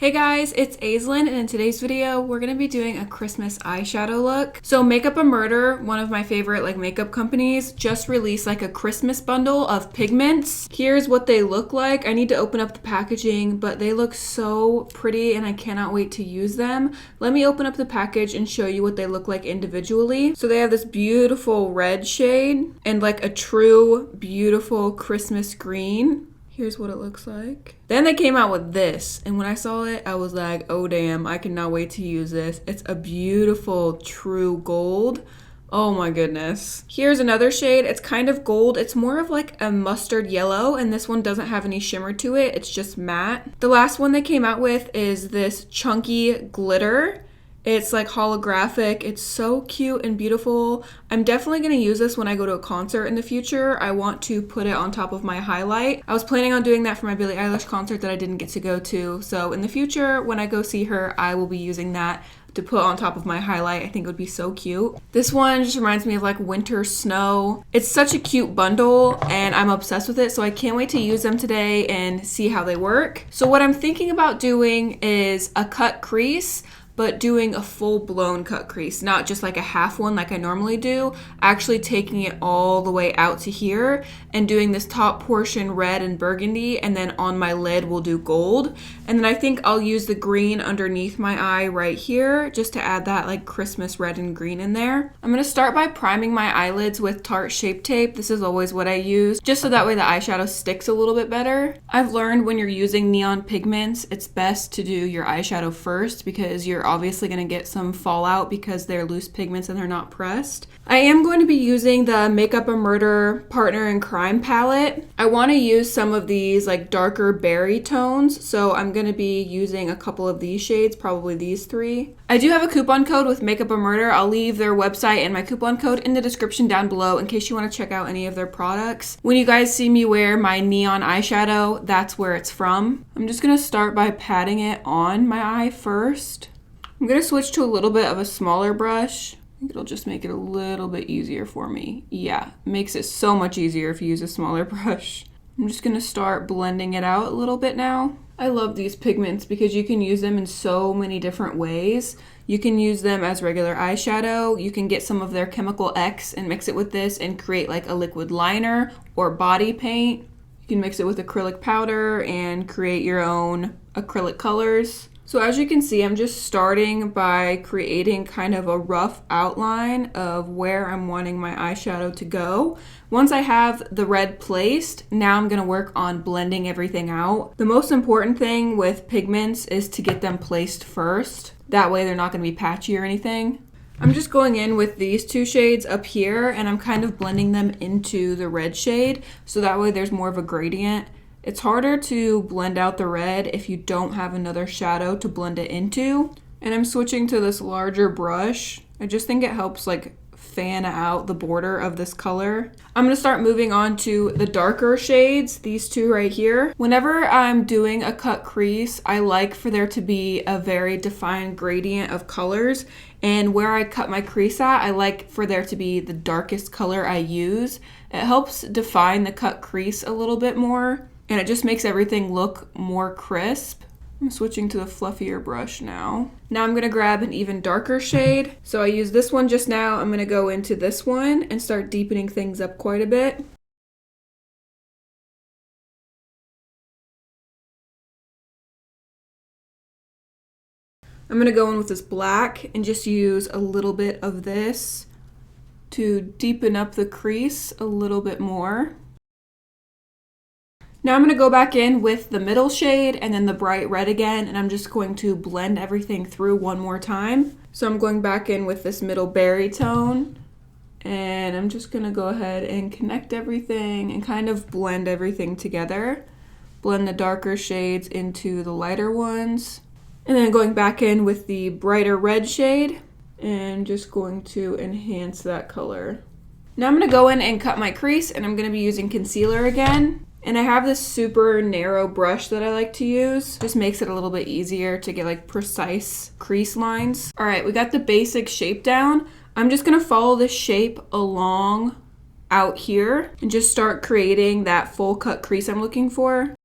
Hey guys, it's Aislinn, and in today's video, we're going to be doing a Christmas eyeshadow look. So Makeup a Murder, one of my favorite makeup companies, just released a Christmas bundle of pigments. Here's what they look like. I need to open up the packaging, but they look so pretty and I cannot wait to use them. Let me open up the package and show you what they look like individually. So they have this beautiful red shade and a true beautiful Christmas green. Here's what it looks like. Then they came out with this, and when I saw it, I was like, oh damn, I cannot wait to use this. It's a beautiful true gold. Oh my goodness. Here's another shade. It's kind of gold. It's more of a mustard yellow, and this one doesn't have any shimmer to it. It's just matte. The last one they came out with is this chunky glitter. It's holographic. It's so cute and beautiful. I'm definitely going to use this when I go to a concert in the future. I want to put it on top of my highlight. I was planning on doing that for my Billie Eilish concert that I didn't get to go to. So in the future, when I go see her, I will be using that to put on top of my highlight. I think it would be so cute. This one just reminds me of winter snow. It's such a cute bundle and I'm obsessed with it, so I can't wait to use them today and see how they work. So what I'm thinking about doing is a cut crease, but doing a full-blown cut crease, not just a half one like I normally do, actually taking it all the way out to here and doing this top portion red and burgundy, and then on my lid we'll do gold. And then I think I'll use the green underneath my eye right here just to add that Christmas red and green in there. I'm gonna start by priming my eyelids with Tarte Shape Tape. This is always what I use, just so that way the eyeshadow sticks a little bit better. I've learned when you're using neon pigments, it's best to do your eyeshadow first because you're obviously going to get some fallout because they're loose pigments and they're not pressed. I am going to be using the Makeup a Murder Partner in Crime palette. I want to use some of these darker berry tones, so I'm going to be using a couple of these shades, probably these three. I do have a coupon code with Makeup a Murder. I'll leave their website and my coupon code in the description down below in case you want to check out any of their products. When you guys see me wear my neon eyeshadow, that's where it's from. I'm just going to start by patting it on my eye first. I'm going to switch to a little bit of a smaller brush. I think it'll just make it a little bit easier for me. Yeah, it makes it so much easier if you use a smaller brush. I'm just going to start blending it out a little bit now. I love these pigments because you can use them in so many different ways. You can use them as regular eyeshadow. You can get some of their Chemical X and mix it with this and create a liquid liner or body paint. You can mix it with acrylic powder and create your own acrylic colors. So as you can see, I'm just starting by creating kind of a rough outline of where I'm wanting my eyeshadow to go. Once I have the red placed, now I'm going to work on blending everything out. The most important thing with pigments is to get them placed first. That way they're not going to be patchy or anything. I'm just going in with these two shades up here and I'm kind of blending them into the red shade so that way there's more of a gradient. It's harder to blend out the red if you don't have another shadow to blend it into. And I'm switching to this larger brush. I just think it helps fan out the border of this color. I'm going to start moving on to the darker shades, these two right here. Whenever I'm doing a cut crease, I like for there to be a very defined gradient of colors. And where I cut my crease at, I like for there to be the darkest color I use. It helps define the cut crease a little bit more. And it just makes everything look more crisp. I'm switching to the fluffier brush now. Now I'm going to grab an even darker shade. So I used this one just now. I'm going to go into this one and start deepening things up quite a bit. I'm going to go in with this black and just use a little bit of this to deepen up the crease a little bit more. Now I'm going to go back in with the middle shade and then the bright red again, and I'm just going to blend everything through one more time. So I'm going back in with this middle berry tone, and I'm just going to go ahead and connect everything and kind of blend everything together. Blend the darker shades into the lighter ones, and then going back in with the brighter red shade and just going to enhance that color. Now I'm going to go in and cut my crease, and I'm going to be using concealer again. And I have this super narrow brush that I like to use. Just makes it a little bit easier to get precise crease lines. All right, we got the basic shape down. I'm just gonna follow this shape along out here and just start creating that full cut crease I'm looking for.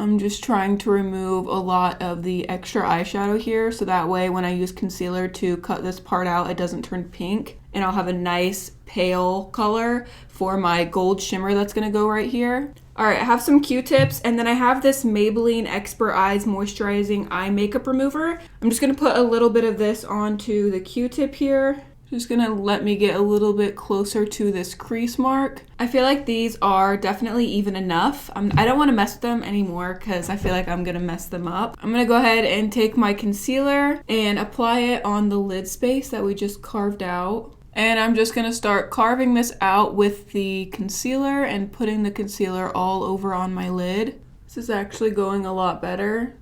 I'm just trying to remove a lot of the extra eyeshadow here, so that way when I use concealer to cut this part out, it doesn't turn pink, and I'll have a nice pale color for my gold shimmer that's gonna go right here. All right, I have some Q-tips, and then I have this Maybelline Expert Eyes Moisturizing Eye Makeup Remover. I'm just gonna put a little bit of this onto the Q-tip here. Just gonna let me get a little bit closer to this crease mark. I feel like these are definitely even enough. I don't wanna mess with them anymore because I feel like I'm gonna mess them up. I'm gonna go ahead and take my concealer and apply it on the lid space that we just carved out. And I'm just gonna start carving this out with the concealer and putting the concealer all over on my lid. This is actually going a lot better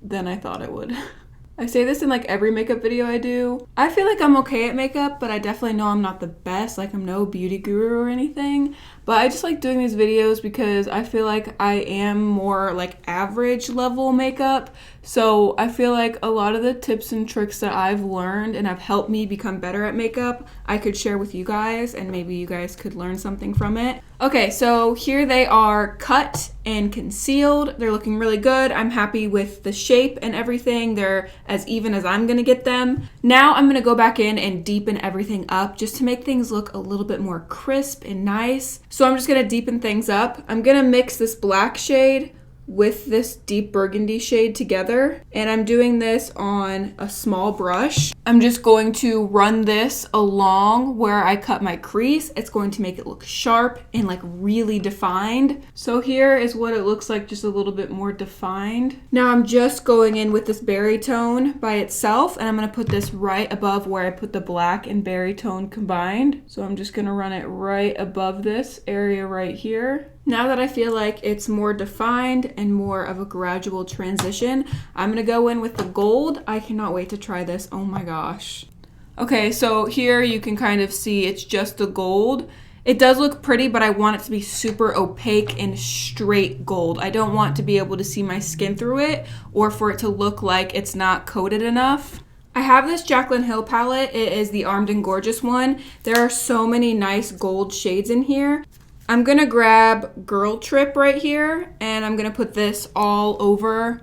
than I thought it would. I say this in like every makeup video I do. I feel like I'm okay at makeup, but I definitely know I'm not the best. Like, I'm no beauty guru or anything. But I just like doing these videos because I feel like I am more like average level makeup. So I feel like a lot of the tips and tricks that I've learned and have helped me become better at makeup, I could share with you guys, and maybe you guys could learn something from it. Okay, so here they are cut and concealed. They're looking really good. I'm happy with the shape and everything. They're as even as I'm gonna get them. Now I'm gonna go back in and deepen everything up just to make things look a little bit more crisp and nice. So I'm just gonna deepen things up. I'm gonna mix this black shade with this deep burgundy shade together, and I'm doing this on a small brush. I'm just going to run this along where I cut my crease. It's going to make it look sharp and like really defined. So here is what it looks like, just a little bit more defined. Now I'm just going in with this berry tone by itself, and I'm gonna put this right above where I put the black and berry tone combined. So I'm just gonna run it right above this area right here. Now that I feel like it's more defined and more of a gradual transition, I'm gonna go in with the gold. I cannot wait to try this. Oh my gosh. Okay, so here you can kind of see it's just the gold. It does look pretty, but I want it to be super opaque and straight gold. I don't want to be able to see my skin through it or for it to look like it's not coated enough. I have this Jaclyn Hill palette. It is the Armed and Gorgeous one. There are so many nice gold shades in here. I'm gonna grab Girl Trip right here, and I'm gonna put this all over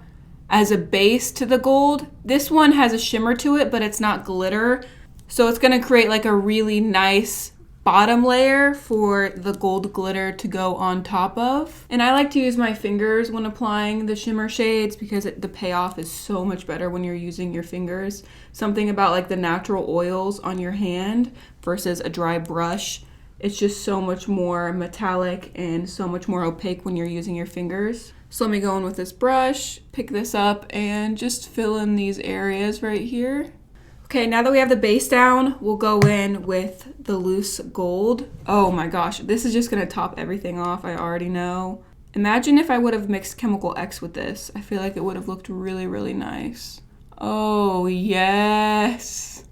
as a base to the gold. This one has a shimmer to it, but it's not glitter. So it's gonna create like a really nice bottom layer for the gold glitter to go on top of. And I like to use my fingers when applying the shimmer shades because the payoff is so much better when you're using your fingers. Something about like the natural oils on your hand versus a dry brush. It's just so much more metallic and so much more opaque when you're using your fingers. So let me go in with this brush, pick this up, and just fill in these areas right here. Okay, now that we have the base down, we'll go in with the loose gold. Oh my gosh, this is just gonna top everything off, I already know. Imagine if I would have mixed Chemical X with this. I feel like it would have looked really, really nice. Oh, yes.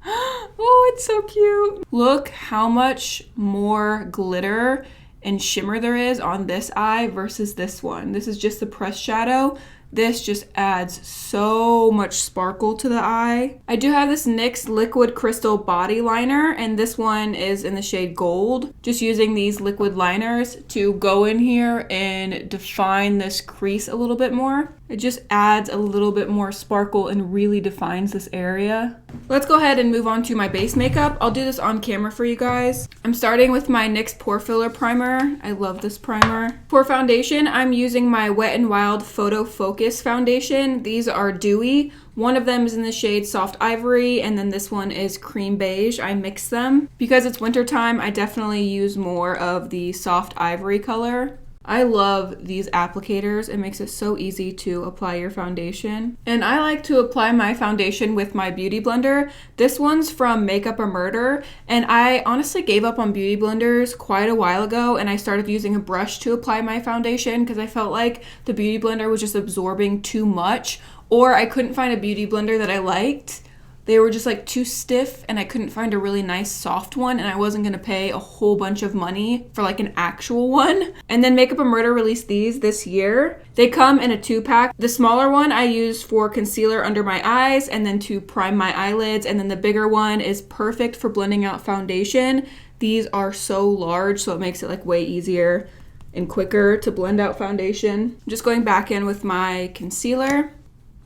Oh, it's so cute. Look how much more glitter and shimmer there is on this eye versus this one. This is just the pressed shadow. This just adds so much sparkle to the eye. I do have this NYX Liquid Crystal Body Liner, and this one is in the shade Gold. Just using these liquid liners to go in here and define this crease a little bit more. It just adds a little bit more sparkle and really defines this area. Let's go ahead and move on to my base makeup. I'll do this on camera for you guys. I'm starting with my NYX Pore Filler Primer. I love this primer. For foundation, I'm using my Wet n Wild Photo Focus foundation. These are dewy. One of them is in the shade Soft Ivory, and then this one is Cream Beige. I mix them. Because it's wintertime, I definitely use more of the Soft Ivory color. I love these applicators. It makes it so easy to apply your foundation. And I like to apply my foundation with my beauty blender. This one's from Makeup or Murder, and I honestly gave up on beauty blenders quite a while ago, and I started using a brush to apply my foundation because I felt like the beauty blender was just absorbing too much, or I couldn't find a beauty blender that I liked. They were just like too stiff, and I couldn't find a really nice soft one, and I wasn't gonna pay a whole bunch of money for like an actual one. And then Makeup or Murder released these this year. They come in a 2-pack. The smaller one I use for concealer under my eyes and then to prime my eyelids, and then the bigger one is perfect for blending out foundation. These are so large, so it makes it like way easier and quicker to blend out foundation. I'm just going back in with my concealer.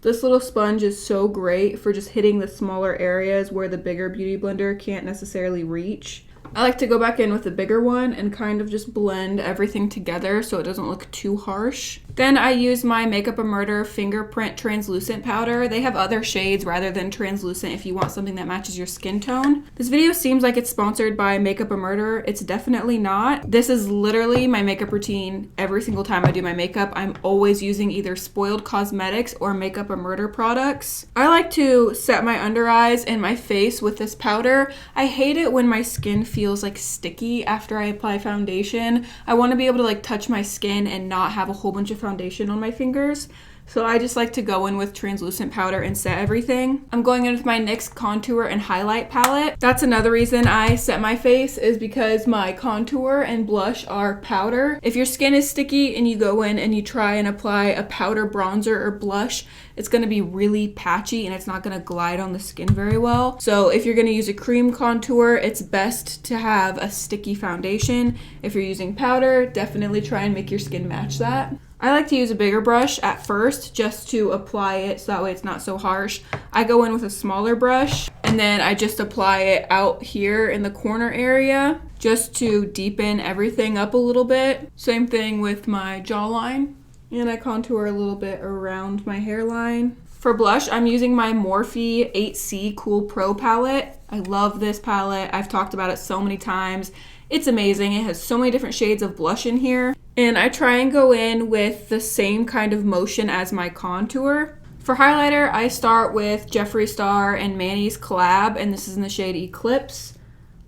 This little sponge is so great for just hitting the smaller areas where the bigger beauty blender can't necessarily reach. I like to go back in with the bigger one and kind of just blend everything together so it doesn't look too harsh. Then I use my Makeup a Murder Fingerprint Translucent Powder. They have other shades rather than translucent if you want something that matches your skin tone. This video seems like it's sponsored by Makeup a Murder. It's definitely not. This is literally my makeup routine every single time I do my makeup. I'm always using either Spoiled Cosmetics or Makeup a Murder products. I like to set my under eyes and my face with this powder. I hate it when my skin feels like sticky after I apply foundation. I want to be able to like touch my skin and not have a whole bunch of foundation on my fingers. So I just like to go in with translucent powder and set everything. I'm going in with my NYX contour and highlight palette. That's another reason I set my face, is because my contour and blush are powder. If your skin is sticky and you go in and you try and apply a powder bronzer or blush, it's gonna be really patchy and it's not gonna glide on the skin very well. So if you're gonna use a cream contour, it's best to have a sticky foundation. If you're using powder, definitely try and make your skin match that. I like to use a bigger brush at first just to apply it so that way it's not so harsh. I go in with a smaller brush and then I just apply it out here in the corner area just to deepen everything up a little bit. Same thing with my jawline. And I contour a little bit around my hairline. For blush, I'm using my Morphe 8C Cool Pro palette. I love this palette. I've talked about it so many times. It's amazing. It has so many different shades of blush in here. And I try and go in with the same kind of motion as my contour. For highlighter, I start with Jeffree Star and Manny's collab, and this is in the shade Eclipse.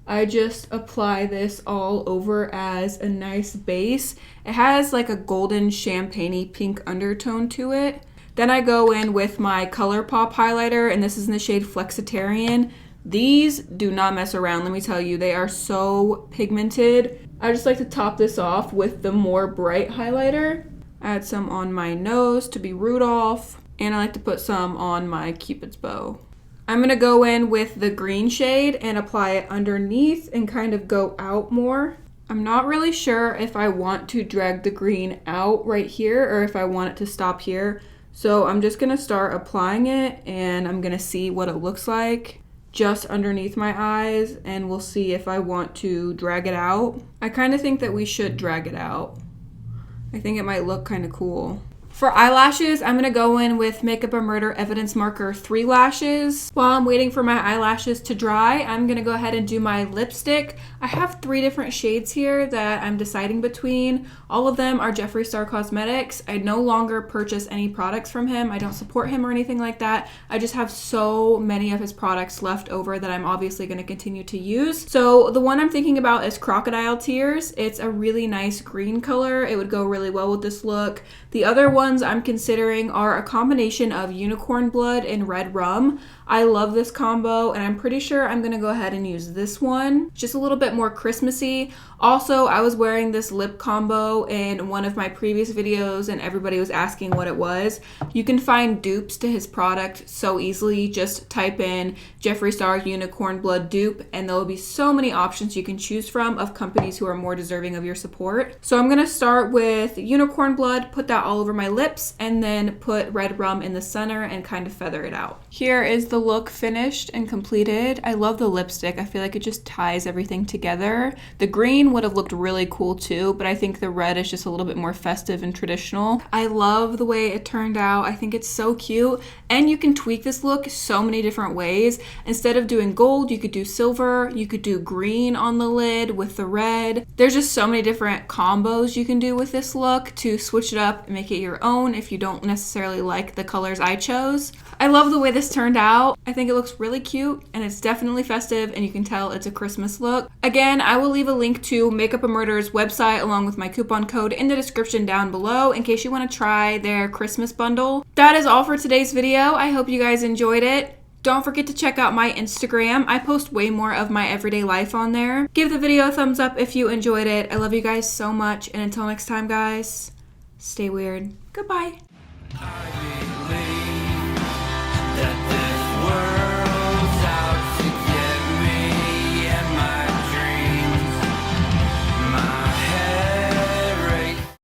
I just apply this all over as a nice base. It has like a golden champagne-y pink undertone to it. Then I go in with my ColourPop highlighter, and this is in the shade Flexitarian. These do not mess around, let me tell you. They are so pigmented. I just like to top this off with the more bright highlighter. Add some on my nose to be Rudolph, and I like to put some on my Cupid's bow. I'm gonna go in with the green shade and apply it underneath and kind of go out more. I'm not really sure if I want to drag the green out right here or if I want it to stop here. So I'm just gonna start applying it and I'm gonna see what it looks like just underneath my eyes, and we'll see if I want to drag it out. I kind of think that we should drag it out. I think it might look kind of cool. For eyelashes, I'm gonna go in with Makeup a Murder Evidence Marker 3 lashes. While I'm waiting for my eyelashes to dry, I'm gonna go ahead and do my lipstick. I have 3 different shades here that I'm deciding between. All of them are Jeffree Star Cosmetics. I no longer purchase any products from him. I don't support him or anything like that. I just have so many of his products left over that I'm obviously gonna continue to use. So the one I'm thinking about is Crocodile Tears. It's a really nice green color. It would go really well with this look. The other ones I'm considering are a combination of Unicorn Blood and Red Rum. I love this combo, and I'm pretty sure I'm gonna go ahead and use this one. Just a little bit more Christmassy. Also, I was wearing this lip combo in one of my previous videos and everybody was asking what it was. You can find dupes to his product so easily. Just type in Jeffree Star Unicorn Blood dupe and there will be so many options you can choose from of companies who are more deserving of your support. So I'm gonna start with Unicorn Blood, put that all over my lips, and then put Red Rum in the center and kind of feather it out. Here is the look finished and completed. I love the lipstick. I feel like it just ties everything together. The green would have looked really cool too, but I think the red is just a little bit more festive and traditional. I love the way it turned out. I think it's so cute, and you can tweak this look so many different ways. Instead of doing gold, you could do silver, you could do green on the lid with the red. There's just so many different combos you can do with this look to switch it up and make it your own if you don't necessarily like the colors I chose. I love the way this turned out. I think it looks really cute and it's definitely festive, and you can tell it's a Christmas look. Again, I will leave a link to Makeup a Murder's website along with my coupon code in the description down below in case you want to try their Christmas bundle. That is all for today's video. I hope you guys enjoyed it. Don't forget to check out my Instagram. I post way more of my everyday life on there. Give the video a thumbs up if you enjoyed it. I love you guys so much, and until next time, guys, stay weird. Goodbye.